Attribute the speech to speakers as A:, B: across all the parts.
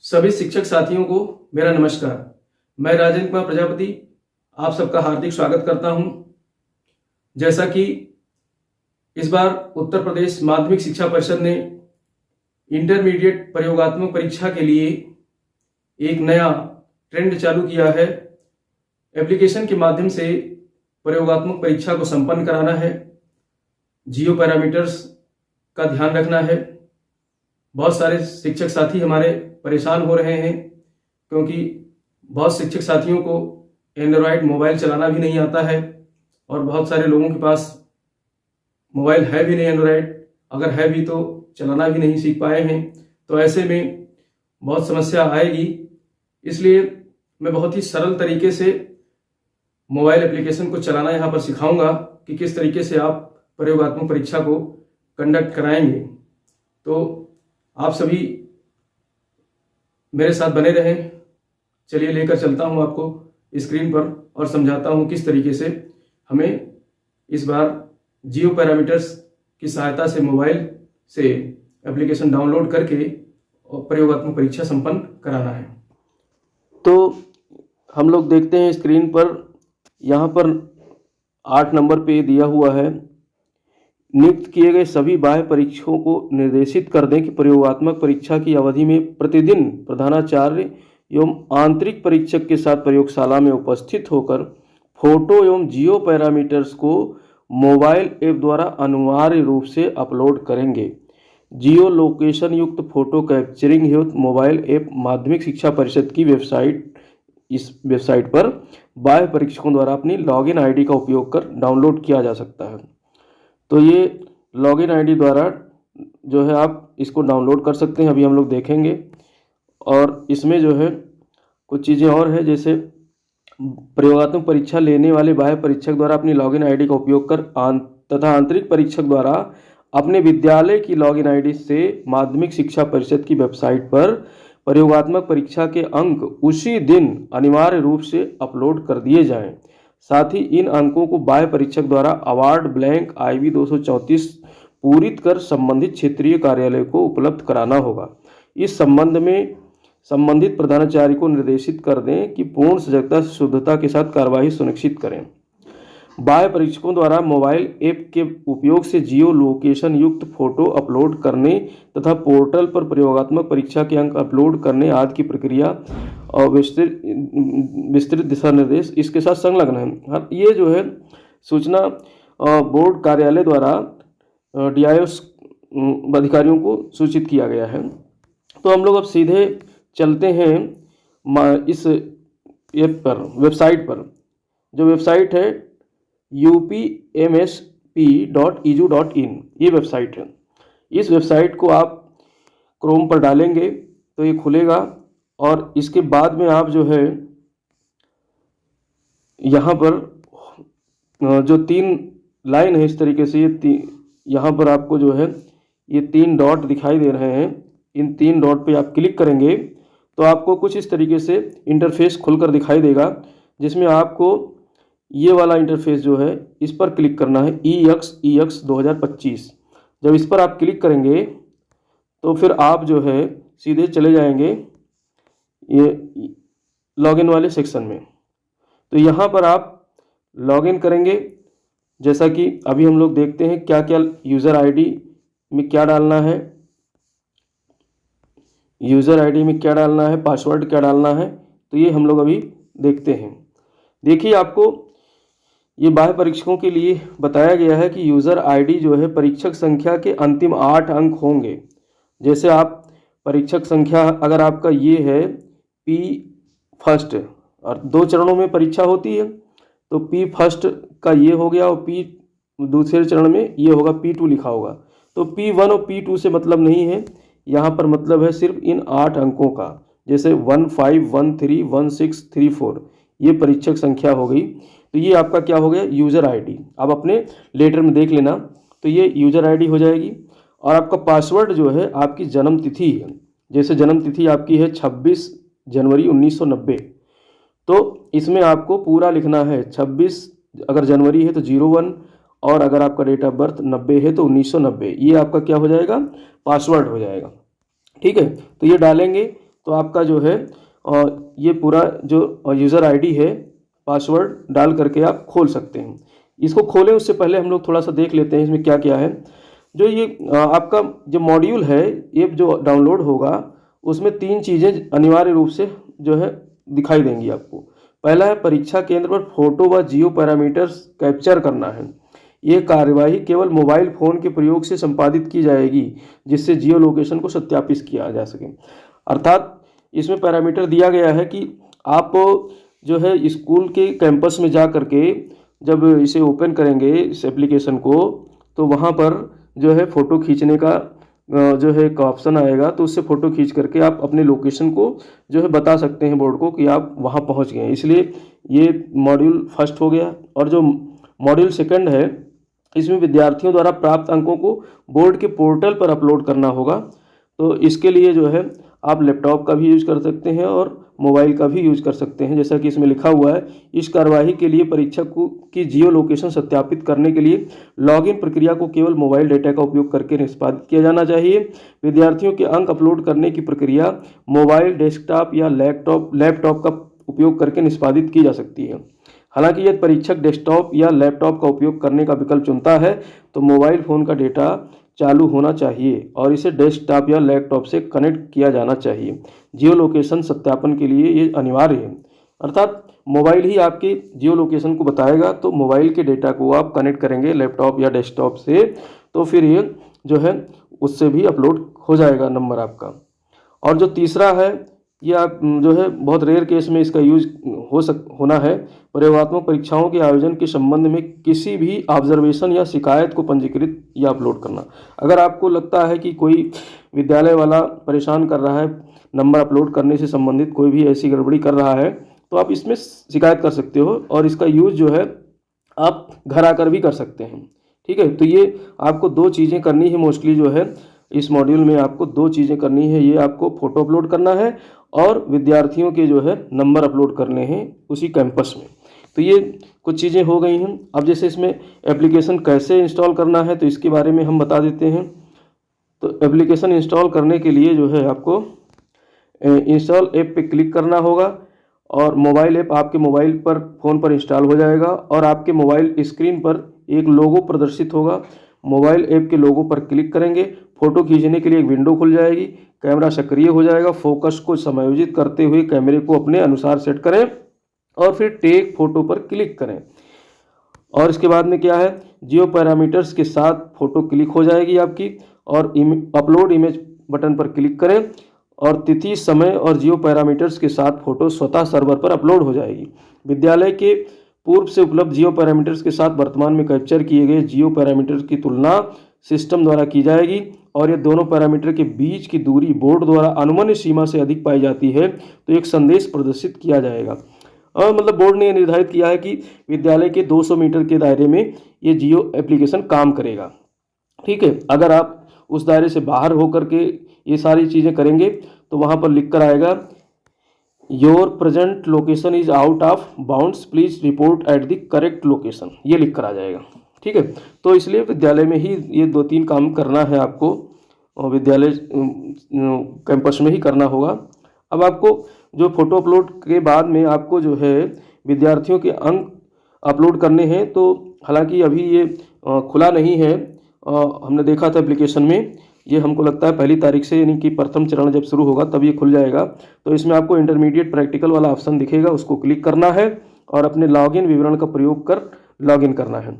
A: सभी शिक्षक साथियों को मेरा नमस्कार। मैं राजेंद्र कुमार प्रजापति आप सबका हार्दिक स्वागत करता हूं। जैसा कि इस बार उत्तर प्रदेश माध्यमिक शिक्षा परिषद ने इंटरमीडिएट प्रयोगात्मक परीक्षा के लिए एक नया ट्रेंड चालू किया है। एप्लीकेशन के माध्यम से प्रयोगात्मक परीक्षा को संपन्न कराना है। जियो पैरामीटर्स का ध्यान रखना है। बहुत सारे शिक्षक साथी हमारे परेशान हो रहे हैं क्योंकि बहुत शिक्षक साथियों को एंड्रॉयड मोबाइल चलाना भी नहीं आता है और बहुत सारे लोगों के पास मोबाइल है भी नहीं एंड्रॉयड, अगर है भी तो चलाना भी नहीं सीख पाए हैं। तो ऐसे में बहुत समस्या आएगी। इसलिए मैं बहुत ही सरल तरीके से मोबाइल एप्लीकेशन को चलाना यहाँ पर सिखाऊंगा कि किस तरीके से आप प्रयोगात्मक परीक्षा को कंडक्ट कराएंगे। तो आप सभी मेरे साथ बने रहें। चलिए लेकर चलता हूं आपको स्क्रीन पर और समझाता हूं किस तरीके से हमें इस बार जियो पैरामीटर्स की सहायता से मोबाइल से एप्लीकेशन डाउनलोड करके प्रयोगात्मक परीक्षा संपन्न कराना है। तो हम लोग देखते हैं स्क्रीन पर, यहाँ पर 8 नंबर पे दिया हुआ है, नियुक्त किए गए सभी बाह्य परीक्षकों को निर्देशित कर दें कि प्रयोगात्मक परीक्षा की अवधि में प्रतिदिन प्रधानाचार्य एवं आंतरिक परीक्षक के साथ प्रयोगशाला में उपस्थित होकर फोटो एवं जियो पैरामीटर्स को मोबाइल ऐप द्वारा अनिवार्य रूप से अपलोड करेंगे। जियो लोकेशन युक्त फोटो कैप्चरिंग हेतु मोबाइल ऐप माध्यमिक शिक्षा परिषद की इस वेबसाइट पर बाह्य परीक्षकों द्वारा अपनी लॉगिन आईडी का उपयोग कर डाउनलोड किया जा सकता है। तो ये लॉगिन आईडी द्वारा जो है आप इसको डाउनलोड कर सकते हैं, अभी हम लोग देखेंगे। और इसमें जो है कुछ चीज़ें और है, जैसे प्रयोगात्मक परीक्षा लेने वाले बाह्य परीक्षक द्वारा अपनी लॉगिन आईडी का उपयोग कर तथा आंतरिक परीक्षक द्वारा अपने विद्यालय की लॉगिन आईडी से माध्यमिक शिक्षा परिषद की वेबसाइट पर प्रयोगात्मक परीक्षा के अंक उसी दिन अनिवार्य रूप से अपलोड कर दिए जाएं। साथ ही इन अंकों को बाह्य परीक्षक द्वारा अवार्ड ब्लैंक IB 234 पूरित कर संबंधित क्षेत्रीय कार्यालय को उपलब्ध कराना होगा। इस संबंध में संबंधित प्रधानाचार्य को निर्देशित कर दें कि पूर्ण सजगता शुद्धता के साथ कार्यवाही सुनिश्चित करें। बाह्य परीक्षकों द्वारा मोबाइल ऐप के उपयोग से जियो लोकेशन युक्त फोटो अपलोड करने तथा पोर्टल पर प्रयोगात्मक परीक्षा के अंक अपलोड करने आदि की प्रक्रिया और विस्तृत दिशा निर्देश इसके साथ संलग्न है। ये जो है सूचना बोर्ड कार्यालय द्वारा DIOs अधिकारियों को सूचित किया गया है। तो हम लोग अब सीधे चलते हैं इस ऐप पर, वेबसाइट पर। जो वेबसाइट है upmsp.edu.in ये वेबसाइट है। इस वेबसाइट को आप क्रोम पर डालेंगे तो ये खुलेगा और इसके बाद में आप जो है यहाँ पर जो 3 लाइन है इस तरीके से, यहाँ पर आपको जो है ये 3 डॉट दिखाई दे रहे हैं। इन 3 डॉट पे आप क्लिक करेंगे तो आपको कुछ इस तरीके से इंटरफेस खुलकर दिखाई देगा, जिसमें आपको ये वाला इंटरफेस जो है इस पर क्लिक करना है, EX 2025। जब इस पर आप क्लिक करेंगे तो फिर आप जो है सीधे चले जाएंगे ये लॉगिन वाले सेक्शन में। तो यहाँ पर आप लॉगिन करेंगे। जैसा कि अभी हम लोग देखते हैं क्या क्या यूज़र आईडी में क्या डालना है, पासवर्ड क्या डालना है, तो ये हम लोग अभी देखते हैं। देखिए, आपको ये बाह्य परीक्षकों के लिए बताया गया है कि यूज़र आईडी जो है परीक्षक संख्या के अंतिम 8 अंक होंगे। जैसे आप परीक्षक संख्या अगर आपका ये है P फर्स्ट, और 2 चरणों में परीक्षा होती है, तो P फर्स्ट का ये हो गया और P दूसरे चरण में ये होगा, P2 लिखा होगा। तो P1 और P2 से मतलब नहीं है, यहाँ पर मतलब है सिर्फ इन 8 अंकों का। जैसे 15131634 ये परीक्षक संख्या हो गई। तो ये आपका क्या हो गया, यूज़र आईडी। आप अपने लेटर में देख लेना, तो ये यूज़र आईडी हो जाएगी। और आपका पासवर्ड जो है आपकी जन्म तिथि है। जैसे जन्म तिथि आपकी है 26 जनवरी 1990, तो इसमें आपको पूरा लिखना है 26, अगर जनवरी है तो 01, और अगर आपका डेट ऑफ बर्थ 90 है तो 1990। ये आपका क्या हो जाएगा, पासवर्ड हो जाएगा। ठीक है, तो ये डालेंगे तो आपका जो है ये पूरा जो यूज़र आईडी है पासवर्ड डाल करके आप खोल सकते हैं। इसको खोलें उससे पहले हम लोग थोड़ा सा देख लेते हैं इसमें क्या क्या है। जो ये आपका जो मॉड्यूल है ये जो डाउनलोड होगा उसमें 3 चीज़ें अनिवार्य रूप से जो है दिखाई देंगी आपको। पहला है परीक्षा केंद्र पर फोटो व जियो पैरामीटर्स कैप्चर करना है। ये कार्यवाही केवल मोबाइल फ़ोन के प्रयोग से संपादित की जाएगी जिससे जियो लोकेशन को सत्यापित किया जा सके। अर्थात इसमें पैरामीटर दिया गया है कि आप जो है स्कूल के कैंपस में जा करके जब इसे ओपन करेंगे इस एप्लीकेशन को तो वहाँ पर जो है फ़ोटो खींचने का जो है एक ऑप्शन आएगा, तो उससे फ़ोटो खींच करके आप अपने लोकेशन को जो है बता सकते हैं बोर्ड को कि आप वहाँ पहुँच गए हैं। इसलिए ये मॉड्यूल फर्स्ट हो गया। और जो मॉड्यूल सेकंड है इसमें विद्यार्थियों द्वारा प्राप्त अंकों को बोर्ड के पोर्टल पर अपलोड करना होगा। तो इसके लिए जो है आप लैपटॉप का भी यूज़ कर सकते हैं और मोबाइल का भी यूज़ कर सकते हैं। जैसा कि इसमें लिखा हुआ है, इस कार्यवाही के लिए परीक्षक की जियो लोकेशन सत्यापित करने के लिए लॉगिन प्रक्रिया को केवल मोबाइल डेटा का उपयोग करके निष्पादित किया जाना चाहिए। विद्यार्थियों के अंक अपलोड करने की प्रक्रिया मोबाइल, डेस्कटॉप या लैपटॉप का उपयोग करके निष्पादित की जा सकती है। हालांकि यदि परीक्षक डेस्कटॉप या लैपटॉप का उपयोग करने का विकल्प चुनता है तो मोबाइल फ़ोन का डेटा चालू होना चाहिए और इसे डेस्कटॉप या लैपटॉप से कनेक्ट किया जाना चाहिए। जियो लोकेशन सत्यापन के लिए ये अनिवार्य है। अर्थात मोबाइल ही आपके जियो लोकेशन को बताएगा, तो मोबाइल के डेटा को आप कनेक्ट करेंगे लैपटॉप या डेस्कटॉप से तो फिर ये जो है उससे भी अपलोड हो जाएगा नंबर आपका। और जो तीसरा है ये आप जो है बहुत रेयर केस में इसका यूज होना है। प्रयोगात्मक परीक्षाओं के आयोजन के संबंध में किसी भी ऑब्जर्वेशन या शिकायत को पंजीकृत या अपलोड करना। अगर आपको लगता है कि कोई विद्यालय वाला परेशान कर रहा है, नंबर अपलोड करने से संबंधित कोई भी ऐसी गड़बड़ी कर रहा है, तो आप इसमें शिकायत कर सकते हो और इसका यूज़ जो है आप घर आकर भी कर सकते हैं। ठीक है, तो ये आपको 2 चीज़ें करनी है मोस्टली जो है इस मॉड्यूल में आपको 2 चीज़ें करनी है। ये आपको फ़ोटो अपलोड करना है और विद्यार्थियों के जो है नंबर अपलोड करने हैं उसी कैंपस में। तो ये कुछ चीज़ें हो गई हैं। अब जैसे इसमें एप्लीकेशन कैसे इंस्टॉल करना है तो इसके बारे में हम बता देते हैं। तो एप्लीकेशन इंस्टॉल करने के लिए जो है आपको इंस्टॉल ऐप पे क्लिक करना होगा और मोबाइल ऐप आपके मोबाइल पर फ़ोन पर इंस्टॉल हो जाएगा और आपके मोबाइल स्क्रीन पर एक लोगो प्रदर्शित होगा। मोबाइल ऐप के लोगो पर क्लिक करेंगे, फ़ोटो खींचने के लिए एक विंडो खुल जाएगी, कैमरा सक्रिय हो जाएगा। फोकस को समायोजित करते हुए कैमरे को अपने अनुसार सेट करें और फिर टेक फोटो पर क्लिक करें। और इसके बाद में क्या है, जियो पैरामीटर्स के साथ फ़ोटो क्लिक हो जाएगी आपकी और अपलोड इमेज बटन पर क्लिक करें और तिथि, समय और जियो पैरामीटर्स के साथ फ़ोटो स्वतः सर्वर पर अपलोड हो जाएगी। विद्यालय के पूर्व से उपलब्ध जियो पैरामीटर्स के साथ वर्तमान में कैप्चर किए गए जियो पैरामीटर्स की तुलना सिस्टम द्वारा की जाएगी और ये दोनों पैरामीटर के बीच की दूरी बोर्ड द्वारा अनुमान्य सीमा से अधिक पाई जाती है तो एक संदेश प्रदर्शित किया जाएगा। और मतलब बोर्ड ने निर्धारित किया है कि विद्यालय के 200 मीटर के दायरे में ये जियो एप्लीकेशन काम करेगा। ठीक है, अगर आप उस दायरे से बाहर होकर के ये सारी चीज़ें करेंगे तो वहाँ पर लिख कर आएगा your present location is out of bounds, please report at the correct location, ये लिख कर आ जाएगा। ठीक है, तो इसलिए विद्यालय में ही ये 2-3 काम करना है आपको और विद्यालय कैंपस में ही करना होगा। अब आपको जो फ़ोटो अपलोड के बाद में आपको जो है विद्यार्थियों के अंक अपलोड करने हैं, तो हालांकि अभी ये खुला नहीं है, हमने देखा था एप्लीकेशन में, ये हमको लगता है 1 तारीख से यानी कि प्रथम चरण जब शुरू होगा तब ये खुल जाएगा। तो इसमें आपको इंटरमीडिएट प्रैक्टिकल वाला ऑप्शन दिखेगा, उसको क्लिक करना है और अपने लॉगिन विवरण का प्रयोग कर लॉगिन करना है।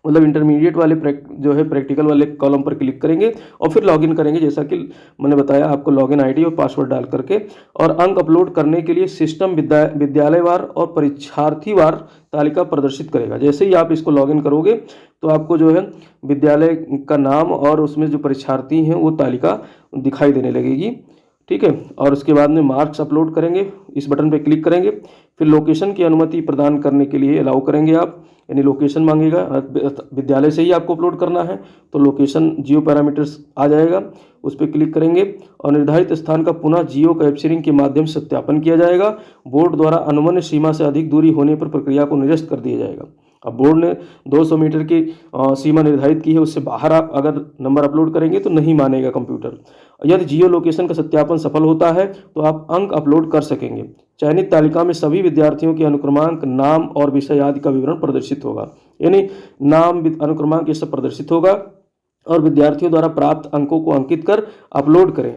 A: मतलब इंटरमीडिएट वाले जो है प्रैक्टिकल वाले कॉलम पर क्लिक करेंगे और फिर लॉगिन करेंगे, जैसा कि मैंने बताया आपको लॉगिन आईडी और पासवर्ड डाल करके। और अंक अपलोड करने के लिए सिस्टम विद्यालयवार और परीक्षार्थीवार तालिका प्रदर्शित करेगा। जैसे ही आप इसको लॉगिन करोगे तो आपको जो है विद्यालय का नाम और उसमें जो परीक्षार्थी हैं वो तालिका दिखाई देने लगेगी। ठीक है, और उसके बाद में मार्क्स अपलोड करेंगे, इस बटन पे क्लिक करेंगे, फिर लोकेशन की अनुमति प्रदान करने के लिए अलाउ करेंगे आप, यानी लोकेशन मांगेगा, विद्यालय से ही आपको अपलोड करना है तो लोकेशन जियो पैरामीटर्स आ जाएगा, उस पर क्लिक करेंगे और निर्धारित स्थान का पुनः जियो कैप्चरिंग के माध्यम से सत्यापन किया जाएगा। बोर्ड द्वारा अनुमान्य सीमा से अधिक दूरी होने पर प्रक्रिया को निरस्त कर दिया जाएगा। अब बोर्ड ने 200 मीटर की सीमा निर्धारित की है, उससे बाहर आप अगर नंबर अपलोड करेंगे तो नहीं मानेगा कंप्यूटर। यदि जियो लोकेशन का सत्यापन सफल होता है तो आप अंक अपलोड कर सकेंगे। चयनित तालिका में सभी विद्यार्थियों के अनुक्रमांक, नाम और विषय आदि का विवरण प्रदर्शित होगा, यानी नाम, अनुक्रमांक, ये सब प्रदर्शित होगा। और विद्यार्थियों द्वारा प्राप्त अंकों को अंकित कर अपलोड करें,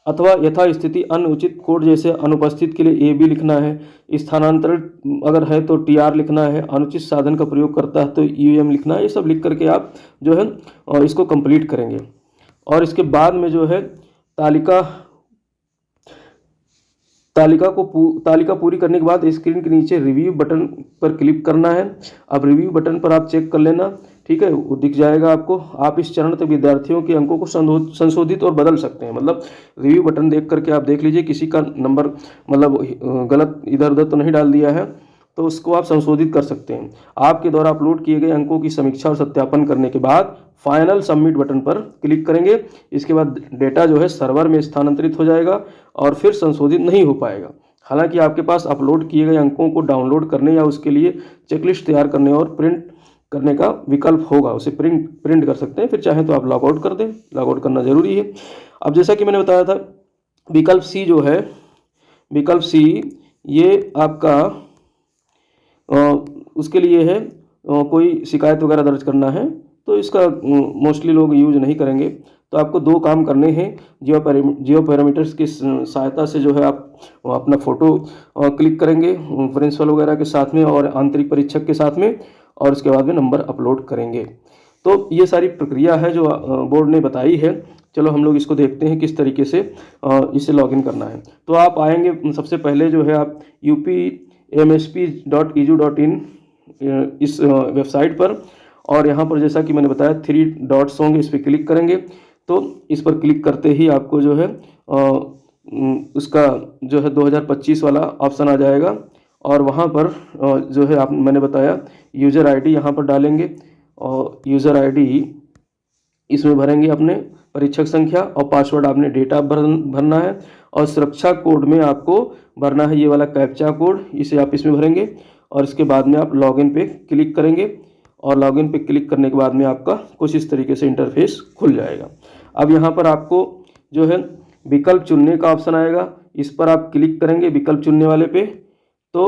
A: अथवा यथास्थिति अन्य उचित कोड जैसे अनुपस्थित के लिए AB लिखना है, स्थानांतरित अगर है तो TR लिखना है, अनुचित साधन का प्रयोग करता है तो UM लिखना है। ये सब लिख करके आप जो है इसको कंप्लीट करेंगे। और इसके बाद में जो है तालिका पूरी करने के बाद स्क्रीन के नीचे रिव्यू बटन पर क्लिक करना है। अब रिव्यू बटन पर आप चेक कर लेना, ठीक है, वो दिख जाएगा आपको। आप इस चरण तक विद्यार्थियों के अंकों को संशोधित और बदल सकते हैं। मतलब रिव्यू बटन देख करके आप देख लीजिए किसी का नंबर मतलब गलत इधर उधर तो नहीं डाल दिया है, तो उसको आप संशोधित कर सकते हैं। आपके द्वारा अपलोड किए गए अंकों की समीक्षा और सत्यापन करने के बाद फाइनल सबमिट बटन पर क्लिक करेंगे। इसके बाद डेटा जो है सर्वर में स्थानांतरित हो जाएगा और फिर संशोधित नहीं हो पाएगा। हालांकि आपके पास अपलोड किए गए अंकों को डाउनलोड करने या उसके लिए चेकलिस्ट तैयार करने और प्रिंट करने का विकल्प होगा, उसे प्रिंट कर सकते हैं। फिर चाहे तो आप लॉग आउट कर दें, लॉग आउट करना जरूरी है। अब जैसा कि मैंने बताया था, विकल्प C जो है, विकल्प C ये आपका उसके लिए है कोई शिकायत वगैरह दर्ज करना है तो इसका मोस्टली लोग यूज नहीं करेंगे। तो आपको 2 काम करने हैं। जियो पैरामीटर्स की सहायता से जो है आप अपना फ़ोटो क्लिक करेंगे प्रिंसिपल वगैरह के साथ में और आंतरिक परीक्षक के साथ में, और उसके बाद में नंबर अपलोड करेंगे। तो ये सारी प्रक्रिया है जो बोर्ड ने बताई है। चलो हम लोग इसको देखते हैं किस तरीके से इसे लॉगिन करना है। तो आप आएंगे, सबसे पहले जो है आप upmsp.edu.in इस वेबसाइट पर, और यहाँ पर जैसा कि मैंने बताया 3 डॉट्स होंगे, इस पर क्लिक करेंगे। तो इस पर क्लिक करते ही आपको जो है उसका जो है 2025 वाला ऑप्शन आ जाएगा, और वहाँ पर जो है मैंने बताया यूज़र आईडी यहाँ पर डालेंगे, और यूज़र आईडी इसमें भरेंगे अपने परीक्षक संख्या, और पासवर्ड आपने डेटा भरना है, और सुरक्षा कोड में आपको भरना है ये वाला कैप्चा कोड, इसे आप इसमें भरेंगे। और इसके बाद में आप लॉगिन पे क्लिक करेंगे, और लॉगिन पे क्लिक करने के बाद में आपका कुछ इस तरीके से इंटरफेस खुल जाएगा। अब यहाँ पर आपको जो है विकल्प चुनने का ऑप्शन आएगा, इस पर आप क्लिक करेंगे विकल्प चुनने वाले पे। तो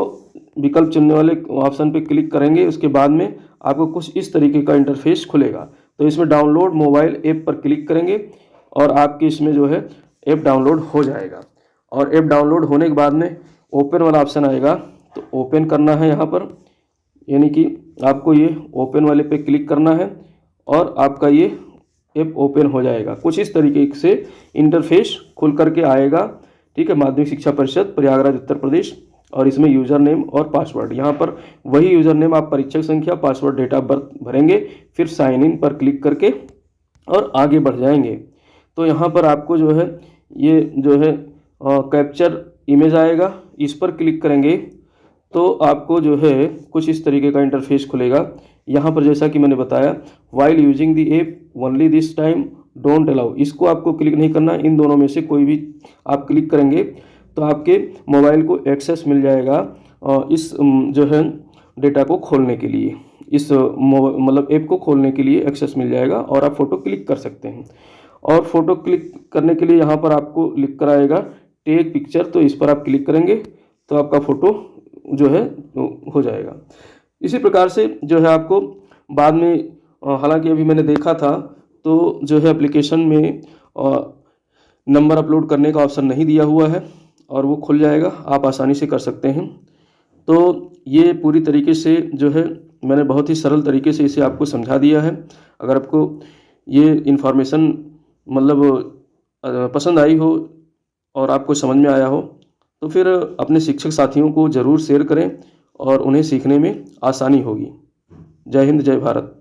A: विकल्प चुनने वाले ऑप्शन पे क्लिक करेंगे, उसके बाद में आपको कुछ इस तरीके का इंटरफेस खुलेगा। तो इसमें डाउनलोड मोबाइल ऐप पर क्लिक करेंगे और आपके इसमें जो है ऐप डाउनलोड हो जाएगा। और ऐप डाउनलोड होने के बाद में ओपन वाला ऑप्शन आएगा, तो ओपन करना है यहाँ पर, यानी कि आपको ये ओपन वाले पे क्लिक करना है और आपका ये ऐप ओपन हो जाएगा। कुछ इस तरीके से इंटरफेस खुल करके आएगा, ठीक है। माध्यमिक शिक्षा परिषद प्रयागराज उत्तर प्रदेश, और इसमें यूज़र नेम और पासवर्ड, यहाँ पर वही यूज़र नेम, आप परीक्षक संख्या, पासवर्ड, डेट ऑफ बर्थ भरेंगे, फिर साइन इन पर क्लिक करके और आगे बढ़ जाएंगे। तो यहाँ पर आपको जो है ये जो है कैप्चर इमेज आएगा, इस पर क्लिक करेंगे तो आपको जो है कुछ इस तरीके का इंटरफेस खुलेगा। यहाँ पर जैसा कि मैंने बताया, while using the app only this time don't allow, इसको आपको क्लिक नहीं करना, इन दोनों में से कोई भी आप क्लिक करेंगे तो आपके मोबाइल को एक्सेस मिल जाएगा इस जो है डेटा को खोलने के लिए, इस मतलब ऐप को खोलने के लिए एक्सेस मिल जाएगा, और आप फ़ोटो क्लिक कर सकते हैं। और फ़ोटो क्लिक करने के लिए यहाँ पर आपको लिख कर आएगा टेक पिक्चर, तो इस पर आप क्लिक करेंगे तो आपका फ़ोटो जो है हो जाएगा। इसी प्रकार से जो है आपको बाद में, हालांकि अभी मैंने देखा था तो जो है एप्लीकेशन में नंबर अपलोड करने का ऑप्शन नहीं दिया हुआ है, और वो खुल जाएगा, आप आसानी से कर सकते हैं। तो ये पूरी तरीके से जो है मैंने बहुत ही सरल तरीके से इसे आपको समझा दिया है। अगर आपको ये इन्फॉर्मेशन मतलब पसंद आई हो और आपको समझ में आया हो तो फिर अपने शिक्षक साथियों को ज़रूर शेयर करें और उन्हें सीखने में आसानी होगी। जय हिंद, जय भारत।